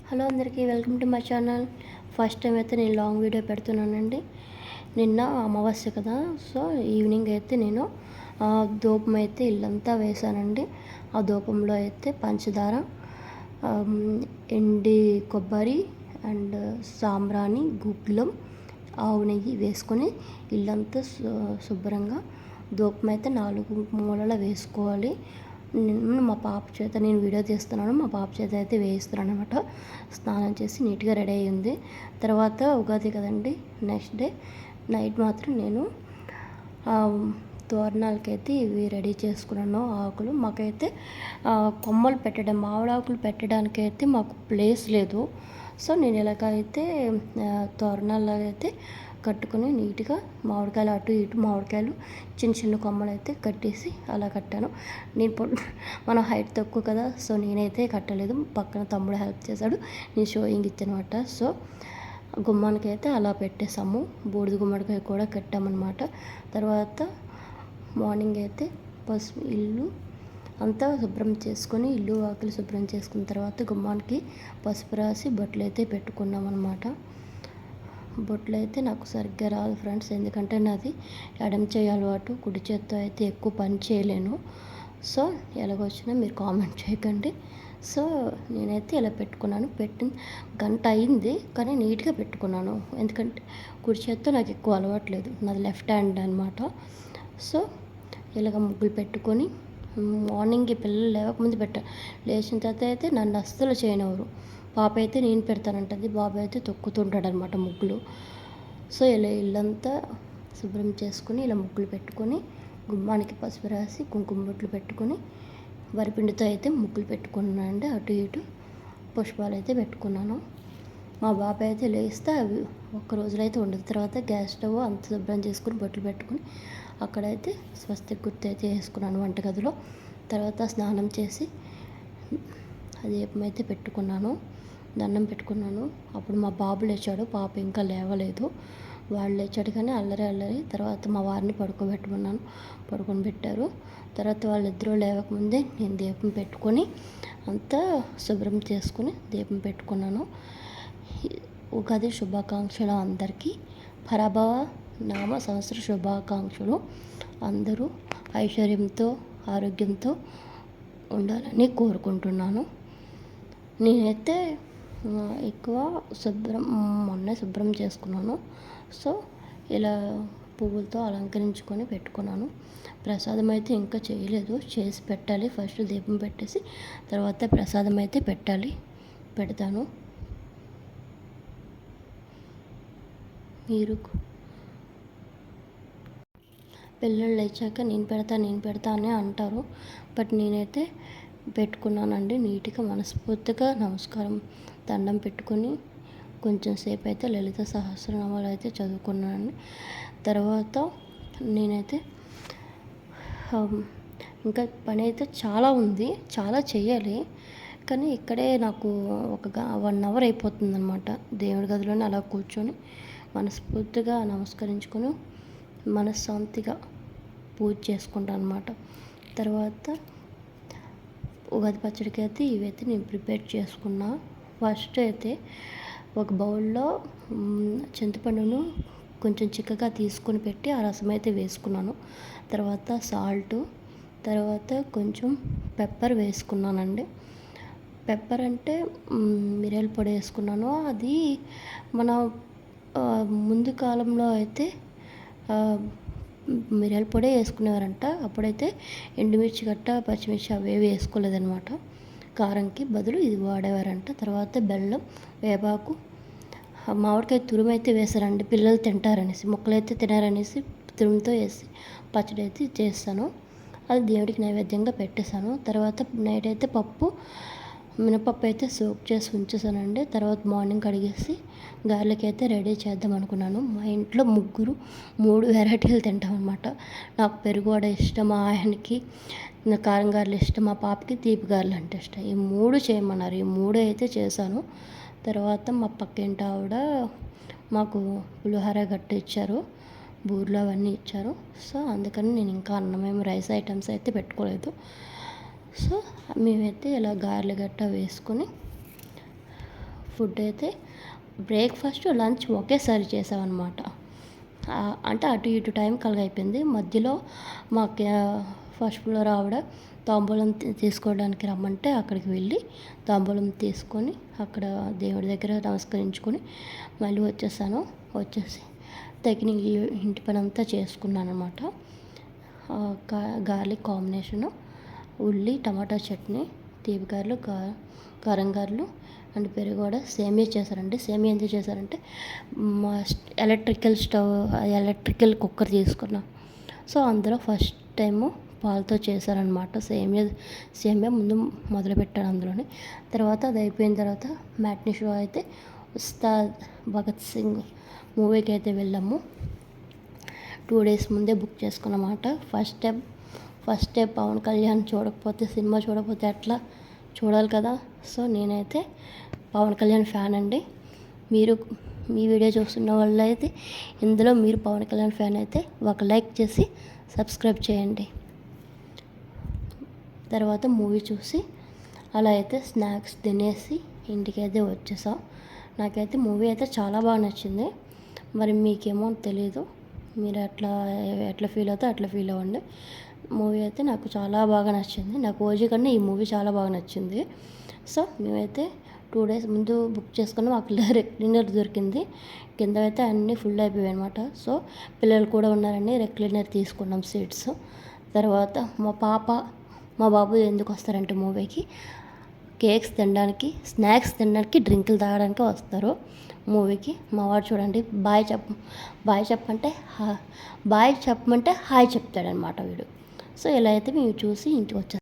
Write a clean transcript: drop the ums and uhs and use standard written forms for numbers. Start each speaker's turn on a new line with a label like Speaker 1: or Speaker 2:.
Speaker 1: Hello అందరికీ welcome to my channel. First time అయితే నేను లాంగ్ వీడియో పెడుతున్నానండి. నిన్న అమావాస్య కదా, సో ఈవినింగ్ అయితే నేను ధూపం అయితే ఇల్లంతా వేసానండి. ఆ ధూపంలో అయితే పంచదార, ఎండి కొబ్బరి అండ్ సాంబ్రాణి, గుగ్గిలం, ఆవు నెయ్యి వేసుకొని ఇల్లంతా శుభ్రంగా ధూపం అయితే 4 మూలల వేసుకోవాలి. మా పాప చేత నేను వీడియో తీస్తున్నాను. మా పాప చేత అయితే వేయిస్తున్నాను అనమాట. స్నానం చేసి నీట్గా రెడీ అయ్యింది. తర్వాత ఉగాది కదండి, నెక్స్ట్ డే నైట్ మాత్రం నేను తోరణాలకైతే ఇవి రెడీ చేసుకున్నాను. ఆకులు మాకైతే కొమ్మలు పెట్టడం, మామిడాకులు పెట్టడానికి అయితే మాకు ప్లేస్ లేదు. సో నేను ఇలాగైతే తోరణాలలాగా అయితే కట్టుకుని నీట్గా మామిడికాయలు అటు ఇటు మామిడికాయలు చిన్న చిన్న కొమ్మలు అయితే కట్టేసి అలా కట్టాను. మన హైట్ తక్కువ కదా, సో నేనైతే కట్టలేదు. పక్కన తమ్ముడు హెల్ప్ చేశాడు, నేను షోయింగ్ ఇచ్చానమాట. సో గుమ్మానికి అయితే అలా పెట్టేసాము. బూడిద గుమ్మడికాయ కూడా కట్టామన్నమాట. తర్వాత మార్నింగ్ అయితే పసుపు ఇల్లు అంతా శుభ్రం చేసుకొని, ఇల్లు ఆకలి శుభ్రం చేసుకున్న తర్వాత గుమ్మానికి పసుపు రాసి బొట్లు అయితే పెట్టుకున్నాం అన్నమాట. బొట్లు అయితే నాకు సరిగ్గా రాదు ఫ్రెండ్స్, ఎందుకంటే నాది ఎడమ చేయి అలవాటు, కుడి చేత్తో అయితే ఎక్కువ పని చేయలేను. సో ఎలాగొచ్చినా మీరు కామెంట్ చేయకండి. సో నేనైతే ఇలా పెట్టుకున్నాను. పెట్టిన గంట అయింది కానీ నీట్గా పెట్టుకున్నాను, ఎందుకంటే కుడి చేత్తో నాకు ఎక్కువ అలవాట్లేదు, నాది లెఫ్ట్ హ్యాండ్ అనమాట. సో ఇలాగ ముగ్గులు పెట్టుకొని మార్నింగ్ పిల్లలు లేవకముందు పెట్టాను. లేచిన తర్వాత అయితే నన్ను అస్సలు చేయనివ్వరు. పాప అయితే నేను పెడతానంటది, బాబాయ్ అయితే తొక్కుతుంటాడు అనమాట ముగ్గులు. సో ఇలా ఇల్లంతా శుభ్రం చేసుకుని ఇలా ముగ్గులు పెట్టుకొని గుమ్మానికి పసుపు రాసి కుంకుమ బొట్లు పెట్టుకొని వరిపిండితో అయితే ముగ్గులు పెట్టుకున్నానండి. అటు ఇటు పుష్పాలు అయితే పెట్టుకున్నాను. మా బాబాయ్ అయితే లేస్తే అవి ఒక్క రోజులో అయితే ఉండదు. తర్వాత గ్యాస్ స్టవ్ అంత శుభ్రం చేసుకుని బొట్లు పెట్టుకుని అక్కడైతే స్వస్తిక్ గుర్తు అయితే వేసుకున్నాను వంటగదిలో. తర్వాత స్నానం చేసి దీపం అయితే పెట్టుకున్నాను, దండం పెట్టుకున్నాను. అప్పుడు మా బాబు లేచాడు, పాప ఇంకా లేవలేదు. వాళ్ళు లేచాడు కానీ అల్లరి. తర్వాత మా వారిని పడుకోబెట్టుకున్నాను, పడుకొని పెట్టారు. తర్వాత వాళ్ళిద్దరూ లేవకముందే నేను దీపం పెట్టుకొని అంతా శుభ్రం చేసుకుని దీపం పెట్టుకున్నాను. ఉగాది శుభాకాంక్షలు అందరికీ. పరాభవ నామ సంవత్సర శుభాకాంక్షలు. అందరూ ఐశ్వర్యంతో ఆరోగ్యంతో ఉండాలని కోరుకుంటున్నాను. నేనైతే ఎక్కువ మొన్నే శుభ్రం చేసుకున్నాను. సో ఇలా పువ్వులతో అలంకరించుకొని పెట్టుకున్నాను. ప్రసాదం అయితే ఇంకా చేయలేదు, చేసి పెట్టాలి. ఫస్ట్ దీపం పెట్టేసి తర్వాత ప్రసాదం అయితే పెడతాను. మీరు పిల్లలు లేచాక నేను పెడతా అని అంటారు, బట్ నేనైతే పెట్టుకున్నానండి. నీట్గా మనస్ఫూర్తిగా నమస్కారం దండం పెట్టుకొని కొంచెం సేపు అయితే లలిత సహస్రనామాలు అయితే చదువుకున్నానండి. తర్వాత నేనైతే ఇంకా పని అయితే చాలా ఉంది, చాలా చెయ్యాలి. కానీ ఇక్కడే నాకు ఒక 1 అవర్ అయిపోతుందన్నమాట. దేవుడి గదిలోనే అలా కూర్చొని మనస్ఫూర్తిగా నమస్కరించుకొని మనశ్శాంతిగా పూజ చేసుకుంటాను అన్నమాట. తర్వాత ఉగాది పచ్చడికి అయితే ఇవైతే నేను ప్రిపేర్ చేసుకున్నా. ఫస్ట్ అయితే ఒక బౌల్లో చింతపండును కొంచెం చిక్కగా తీసుకొని పెట్టి ఆ రసం అయితే వేసుకున్నాను. తర్వాత సాల్టు, తర్వాత కొంచెం పెప్పర్ వేసుకున్నానండి. పెప్పర్ అంటే మిరియాల పొడి వేసుకున్నాను. అది మన ముందు కాలంలో అయితే మిరియాల పొడి వేసుకునేవారంట. అప్పుడైతే ఎండుమిర్చి గట్ట పచ్చిమిర్చి అవి వేసుకోలేదనమాట. కారంకి బదులు ఇది వాడేవారంట. తర్వాత బెల్లం, వేపాకు, మామిడికాయ తురుము అయితే వేశారండి, పిల్లలు తింటారనేసి, మొక్కలైతే తినారనేసి తురుముతో వేసి పచ్చడి అయితే చేస్తాను. అది దేవుడికి నైవేద్యంగా పెట్టేశాను. తర్వాత నైట్ అయితే మినపప్పు అయితే సోక్ చేసి ఉంచేసానండి. తర్వాత మార్నింగ్ కడిగేసి గారెలకి అయితే రెడీ చేద్దాం అనుకున్నాను. మా ఇంట్లో 3 వెరైటీలు తింటాం అనమాట. నాకు పెరుగు వడ ఇష్టం, మా ఆయనకి కారం గారెలు ఇష్టం, మా పాపకి తీపి గారెలు అంటే ఇష్టం. ఈ 3 చేయమన్నారు, ఈ 3 అయితే చేశాను. తర్వాత మా పక్కింటి ఆవిడ మాకు పులిహోర గట్ట ఇచ్చారు, బూరెలు అవన్నీ ఇచ్చారు. సో అందుకని నేను ఇంకా అన్నమేమి రైస్ ఐటమ్స్ అయితే పెట్టుకోలేదు. సో మేమైతే ఇలా గారెలు గట్ట వేసుకొని ఫుడ్ అయితే బ్రేక్ఫాస్ట్ లంచ్ ఒకేసారి చేసామన్నమాట. అంటే అటు ఇటు టైం కలిగైపోయింది. మధ్యలో మాకు ఫస్ట్ ఫ్లోర్ ఆవిడ తాంబూలం తీసుకోవడానికి రమ్మంటే అక్కడికి వెళ్ళి తాంబూలం తీసుకొని అక్కడ దేవుడి దగ్గర నమస్కరించుకొని మళ్ళీ వచ్చేసాను. వచ్చేసి తగిన ఇంటి పని అంతా చేసుకున్నాను అనమాట. గార్లిక్ కాంబినేషను, ఉల్లి టమాటా చట్నీ, తీపి గారెలు, కారం గారెలు అండ్ పెరుగు వడ, సేమియా చేశారండి. సేమియా ఎందుకు చేశారంటే మా ఎలక్ట్రికల్ కుక్కర్ తీసుకున్నాం. సో అందులో ఫస్ట్ టైము పాలతో చేశారనమాట. సేమియా ముందు మొదలుపెట్టాను అందులోనే. తర్వాత అది అయిపోయిన తర్వాత మ్యాట్నీ షో అయితే ఉస్తాద్ భగత్ సింగ్ మూవీకి అయితే వెళ్ళాము. 2 days ముందే బుక్ చేసుకున్నమాట. First day Pawan Kalyan cinema చూడకపోతే ఎట్లా, చూడాలి కదా. సో నేనైతే పవన్ కళ్యాణ్ ఫ్యాన్ అండి. మీ వీడియో చూస్తున్న వాళ్ళు అయితే ఇందులో మీరు పవన్ కళ్యాణ్ ఫ్యాన్ అయితే ఒక లైక్ చేసి సబ్స్క్రైబ్ చేయండి. తర్వాత మూవీ చూసి అలా అయితే స్నాక్స్ తినేసి ఇంటికైతే వచ్చేసాం. నాకైతే మూవీ అయితే చాలా బాగా నచ్చింది. మరి మీకేమో తెలీదు, మీరు ఎట్లా ఫీల్ అవుతే అట్లా ఫీల్ అవ్వండి. మూవీ అయితే నాకు చాలా బాగా నచ్చింది. నాకు ఓజీ కన్నా ఈ మూవీ చాలా బాగా నచ్చింది. సో మేమైతే 2 days ముందు బుక్ చేసుకున్నాం. అక్కడ రెక్లైనర్ దొరికింది. కింద అయితే అన్నీ ఫుల్ అయిపోయాయి అనమాట. సో పిల్లలు కూడా ఉన్నారని రెక్లైనర్ తీసుకున్నాం సీట్స్. తర్వాత మా బాబు ఎందుకు వస్తారంటే మూవీకి కేక్స్ తినడానికి, స్నాక్స్ తినడానికి, డ్రింకులు తాగడానికి వస్తారు మూవీకి. మా వాడు చూడండి బాయ్ చెప్పమంటే హాయ్ చెప్తాడనమాట వీడు. సో ఇలా అయితే మేము చూసి ఇంటికి వచ్చేస్తాం.